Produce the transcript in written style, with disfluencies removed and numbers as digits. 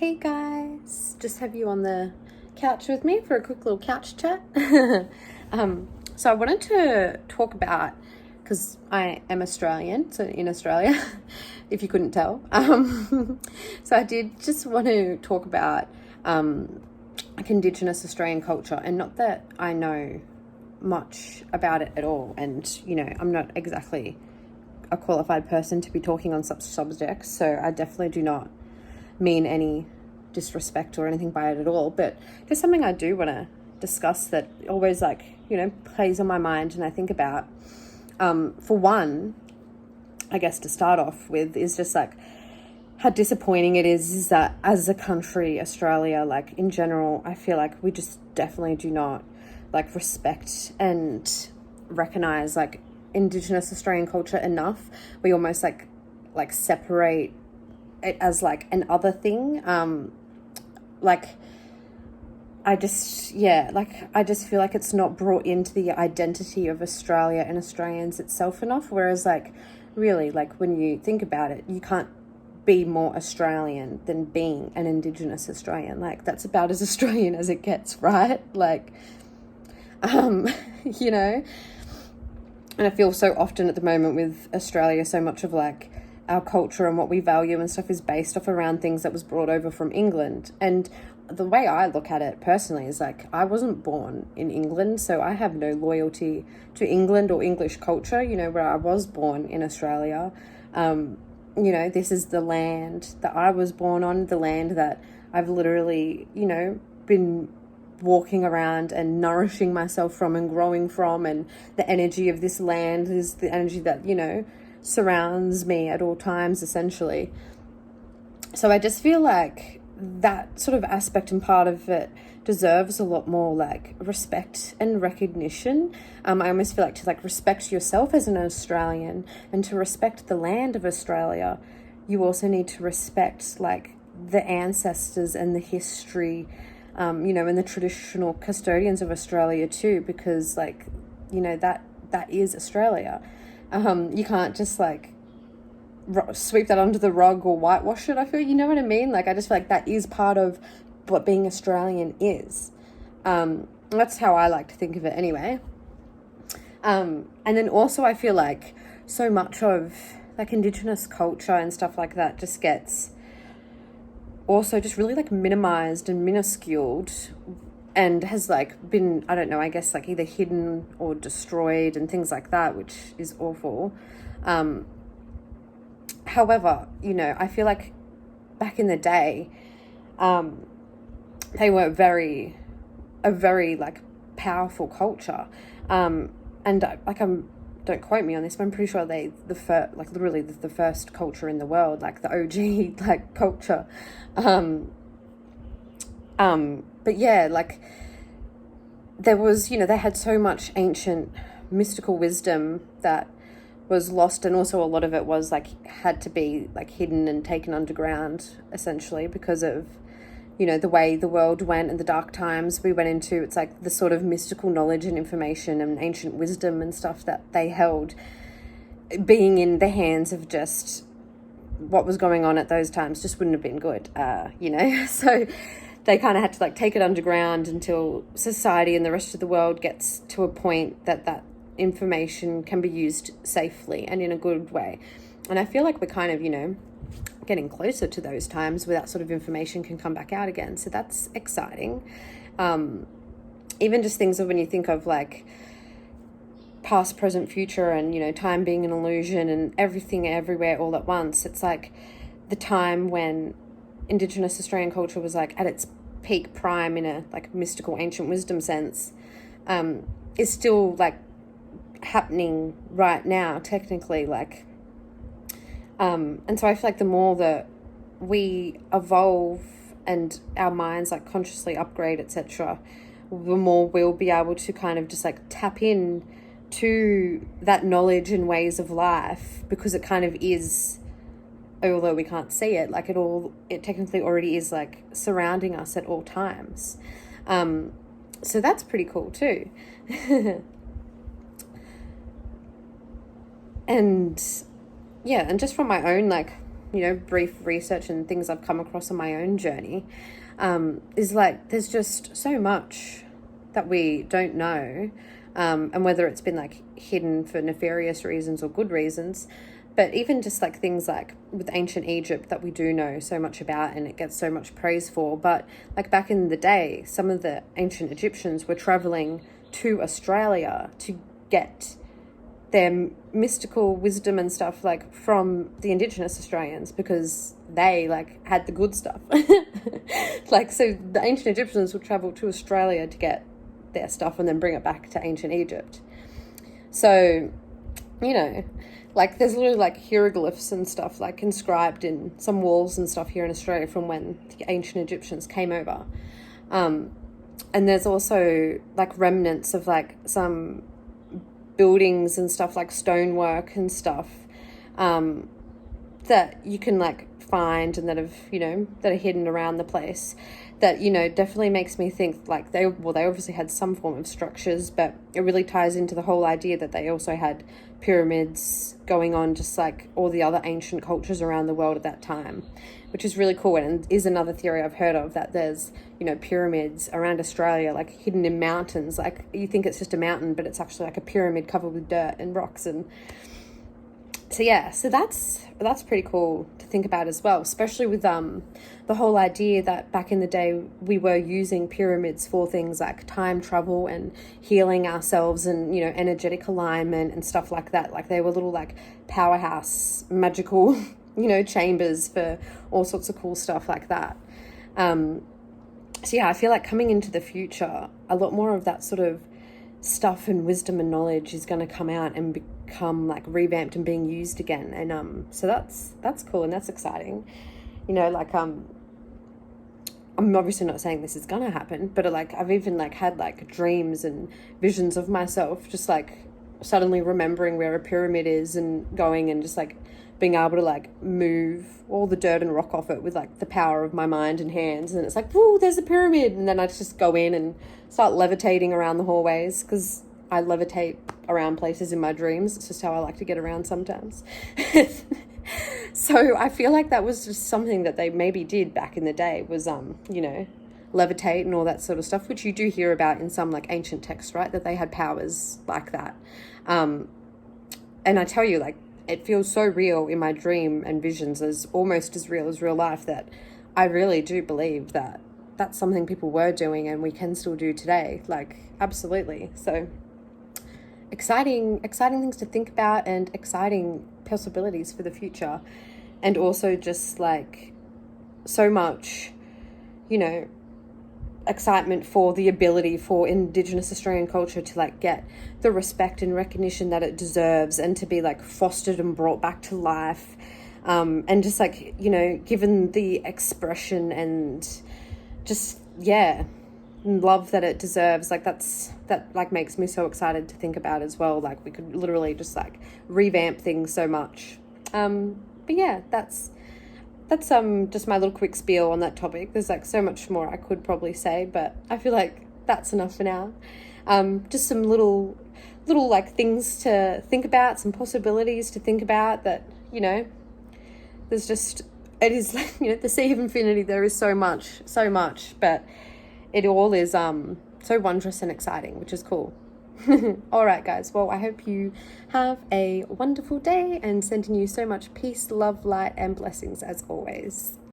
Hey guys, just have you on the couch with me for a quick little couch chat. So I wanted to talk about, because I am Australian, so in Australia, if you couldn't tell. So I did just want to talk about like Indigenous Australian culture, and not that I know much about it at all, and I'm not exactly a qualified person to be talking on such subjects, so I definitely do not mean any disrespect or anything by it at all, but there's something I do want to discuss that always plays on my mind and I think about. For one, I guess to start off with, is just like how disappointing it is that as a country, Australia, like in general, I feel like we just definitely do not like respect and recognize like Indigenous Australian culture enough. We almost like separate it as like an other thing. I just feel like it's not brought into the identity of Australia and Australians itself enough. Whereas like really, like when you think about it, you can't be more Australian than being an Indigenous Australian. Like that's about as Australian as it gets, right? Like, you know, and I feel so often at the moment with Australia, so much of like our culture and what we value and stuff is based off around things that was brought over from England. And the way I look at it personally is like, I wasn't born in England, so I have no loyalty to England or English culture, where I was born in Australia. This is the land that I was born on, the land that I've literally, been walking around and nourishing myself from and growing from. And the energy of this land is the energy that, surrounds me at all times, essentially. So I just feel like that sort of aspect and part of it deserves a lot more like respect and recognition. I almost feel like to like respect yourself as an Australian and to respect the land of Australia, you also need to respect like the ancestors and the history, and the traditional custodians of Australia too, because like, that is Australia. You can't just like sweep that under the rug or whitewash it. I feel, you know what I mean? Like, I just feel like that is part of what being Australian is. That's how I like to think of it anyway. And then also I feel like so much of like Indigenous culture and stuff like that just gets also just really like minimized and minusculed and has like been, I don't know, I guess like either hidden or destroyed and things like that, which is awful. However, I feel like back in the day, they were a very like powerful culture. And don't quote me on this, but I'm pretty sure literally the first culture in the world, like the OG like culture. But yeah, like there was, they had so much ancient mystical wisdom that was lost, and also a lot of it was like had to be like hidden and taken underground, essentially, because of the way the world went and the dark times we went into. It's like the sort of mystical knowledge and information and ancient wisdom and stuff that they held being in the hands of just what was going on at those times just wouldn't have been good, so they kind of had to like take it underground until society and the rest of the world gets to a point that information can be used safely and in a good way. And I feel like we're kind of, getting closer to those times where that sort of information can come back out again. So that's exciting. Even just things of when you think of like past, present, future, and, time being an illusion and everything everywhere all at once. It's like the time when Indigenous Australian culture was like at its peak prime in a like mystical ancient wisdom sense, is still like happening right now, technically, like, and so I feel like the more that we evolve and our minds like consciously upgrade, etc., the more we'll be able to kind of just like tap in to that knowledge and ways of life, because it kind of is, although we can't see it, like it technically already is like surrounding us at all times. So that's pretty cool too. And yeah, and just from my own like brief research and things I've come across on my own journey, is like there's just so much that we don't know, and whether it's been like hidden for nefarious reasons or good reasons. But even just like things like with ancient Egypt that we do know so much about and it gets so much praise for. But like back in the day, some of the ancient Egyptians were traveling to Australia to get their mystical wisdom and stuff like from the Indigenous Australians, because they like had the good stuff. Like, so the ancient Egyptians would travel to Australia to get their stuff and then bring it back to ancient Egypt. So, like there's literally like hieroglyphs and stuff like inscribed in some walls and stuff here in Australia from when the ancient Egyptians came over. And there's also like remnants of like some buildings and stuff like stonework and stuff, that you can like find and that have, that are hidden around the place, that, definitely makes me think like they obviously had some form of structures, but it really ties into the whole idea that they also had pyramids going on, just like all the other ancient cultures around the world at that time, which is really cool. And is another theory I've heard of, that there's, pyramids around Australia, like hidden in mountains. Like you think it's just a mountain, but it's actually like a pyramid covered with dirt and rocks. And so, yeah, so that's pretty cool to think about as well, especially with the whole idea that back in the day we were using pyramids for things like time travel and healing ourselves and, energetic alignment and stuff like that. Like they were little like powerhouse magical, chambers for all sorts of cool stuff like that. So yeah, I feel like coming into the future, a lot more of that sort of stuff and wisdom and knowledge is going to come out and become like revamped and being used again. And so that's cool and that's exciting. I'm obviously not saying this is going to happen, but like I've even like had like dreams and visions of myself just like suddenly remembering where a pyramid is and going and just like being able to like move all the dirt and rock off it with like the power of my mind and hands. And it's like, whoa, there's a pyramid. And then I just go in and start levitating around the hallways, because I levitate around places in my dreams. It's just how I like to get around sometimes. So I feel like that was just something that they maybe did back in the day, was, levitate and all that sort of stuff, which you do hear about in some like ancient texts, right? That they had powers like that. And I tell you, like, it feels so real in my dream and visions, as almost as real as real life, that I really do believe that that's something people were doing and we can still do today. Like, absolutely. So exciting things to think about and exciting possibilities for the future. And also just like so much, excitement for the ability for Indigenous Australian culture to like get the respect and recognition that it deserves, and to be like fostered and brought back to life, and just like, given the expression and just, yeah, love that it deserves. Like that like makes me so excited to think about as well. Like we could literally just like revamp things so much. But yeah, that's just my little quick spiel on that topic. There's like so much more I could probably say, but I feel like that's enough for now. Just some little like things to think about, some possibilities to think about, that, there's just, it is like, the sea of infinity. There is so much, but it all is so wondrous and exciting, which is cool. All right, guys. Well, I hope you have a wonderful day, and sending you so much peace, love, light, and blessings as always.